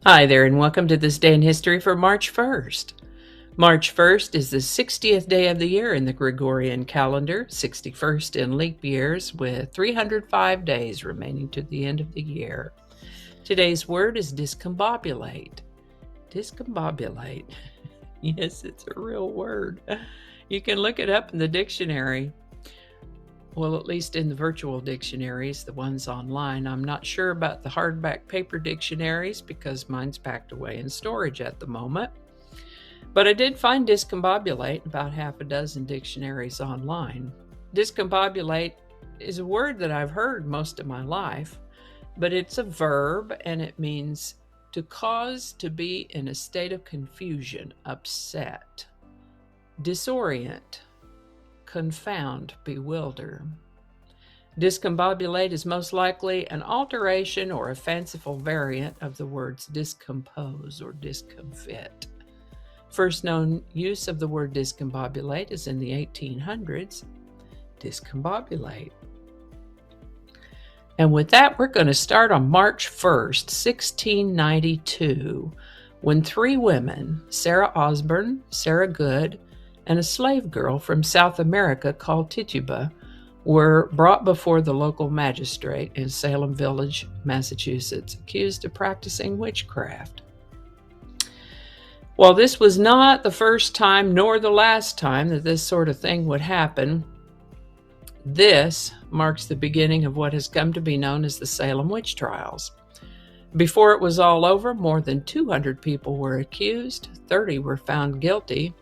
Hi there, and welcome to this day in history for March 1st. March 1st is the 60th day of the year in the Gregorian calendar, 61st in leap years, with 305 days remaining to the end of the year. Today's word is discombobulate. Discombobulate. Yes, it's a real word. You can look it up in the dictionary. Well, at least in the virtual dictionaries, the ones online. I'm not sure about the hardback paper dictionaries because mine's packed away in storage at the moment. But I did find discombobulate in about half a dozen dictionaries online. Discombobulate is a word that I've heard most of my life, but it's a verb and it means to cause to be in a state of confusion, upset, disorient, confound, bewilder. Discombobulate is most likely an alteration or a fanciful variant of the words discompose or discomfit. First known use of the word discombobulate is in the 1800s. Discombobulate. And with that, we're going to start on March 1st, 1692, when three women, Sarah Osborne, Sarah Good, and a slave girl from South America called Tituba, were brought before the local magistrate in Salem Village, Massachusetts, accused of practicing witchcraft. While this was not the first time nor the last time that this sort of thing would happen, this marks the beginning of what has come to be known as the Salem witch trials. Before it was all over, more than 200 people were accused, 30 were found guilty,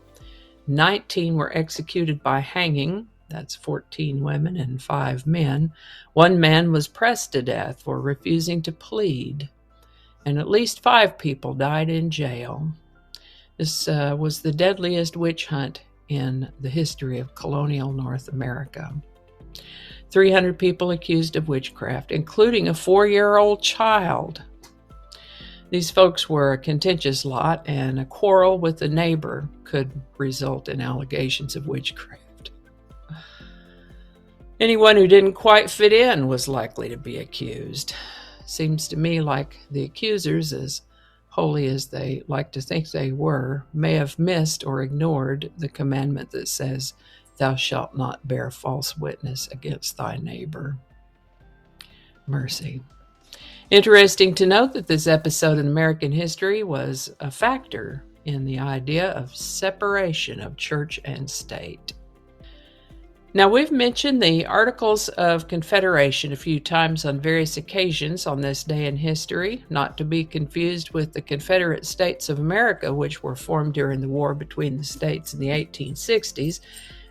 19 were executed by hanging, that's 14 women and 5 men. One man was pressed to death for refusing to plead, and at least 5 people died in jail. This was the deadliest witch hunt in the history of colonial North America. 300 people accused of witchcraft, including a 4-year-old child. These folks were a contentious lot, and a quarrel with a neighbor could result in allegations of witchcraft. Anyone who didn't quite fit in was likely to be accused. Seems to me like the accusers, as holy as they like to think they were, may have missed or ignored the commandment that says, "Thou shalt not bear false witness against thy neighbor." Mercy. Interesting to note that this episode in American history was a factor in the idea of separation of church and state. Now, we've mentioned the Articles of Confederation a few times on various occasions on this day in history, not to be confused with the Confederate States of America, which were formed during the war between the states in the 1860s.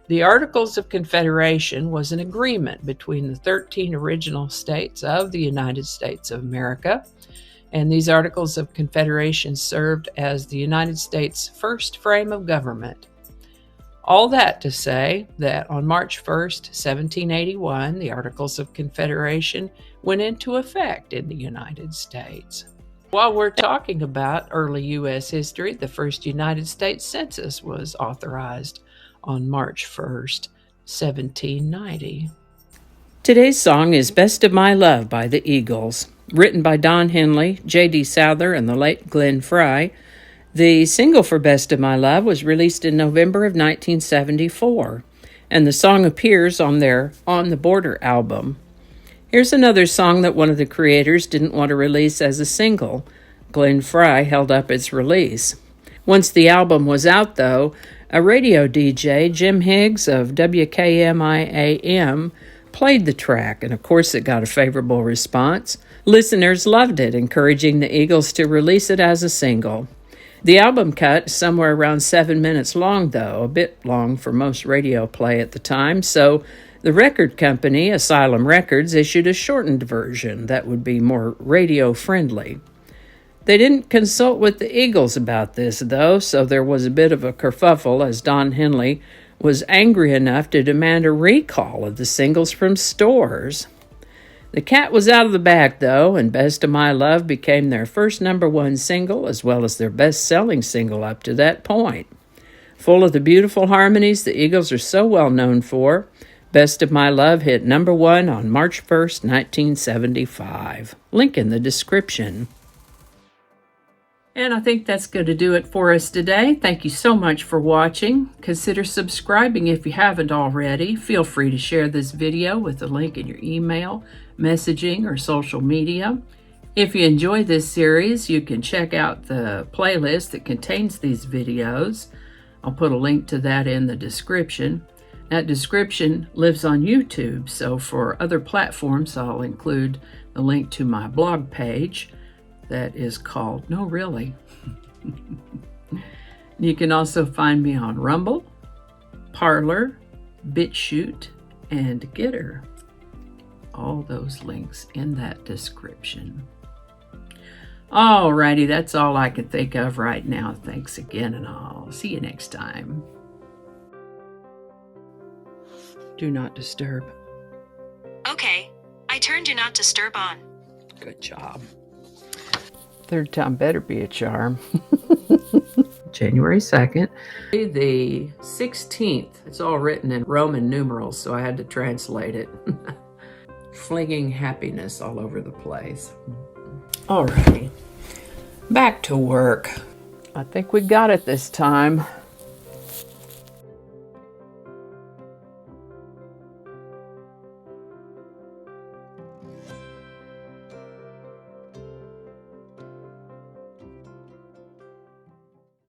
The Articles of Confederation was an agreement between the 13 original states of the United States of America, and these Articles of Confederation served as the United States' first frame of government. All that to say that on March 1st, 1781, the Articles of Confederation went into effect in the United States. While we're talking about early U.S. history, the first United States Census was authorized on March 1st, 1790. Today's song is Best of My Love by the Eagles, written by Don Henley, J.D. Souther, and the late Glenn Frey. The single for Best of My Love was released in November of 1974, and the song appears on their On the Border album. Here's another song that one of the creators didn't want to release as a single. Glenn Frey held up its release. Once the album was out, though, a radio DJ, Jim Higgs of WKMI-AM, played the track, and of course it got a favorable response. Listeners loved it, encouraging the Eagles to release it as a single. The album cut is somewhere around 7 minutes long, though, a bit long for most radio play at the time, so the record company, Asylum Records, issued a shortened version that would be more radio-friendly. They didn't consult with the Eagles about this, though, so there was a bit of a kerfuffle as Don Henley was angry enough to demand a recall of the singles from stores. The cat was out of the bag, though, and Best of My Love became their first #1 single, as well as their best-selling single up to that point. Full of the beautiful harmonies the Eagles are so well known for, Best of My Love hit #1 on March 1st, 1975. Link in the description. And I think that's going to do it for us today. Thank you so much for watching. Consider subscribing if you haven't already. Feel free to share this video with a link in your email, messaging, or social media. If you enjoy this series, you can check out the playlist that contains these videos. I'll put a link to that in the description. That description lives on YouTube, so for other platforms, I'll include the link to my blog page that is called No Really. You can also find me on Rumble, Parler, BitChute, and Getter. All those links in that description. Alrighty, that's all I can think of right now. Thanks again, and I'll see you next time. Do not disturb. Okay, I turned Do Not Disturb on. Good job. Third time better be a charm. January 2nd. The 16th. It's all written in Roman numerals, so I had to translate it. Flinging happiness all over the place. Alrighty. Back to work. I think we got it this time.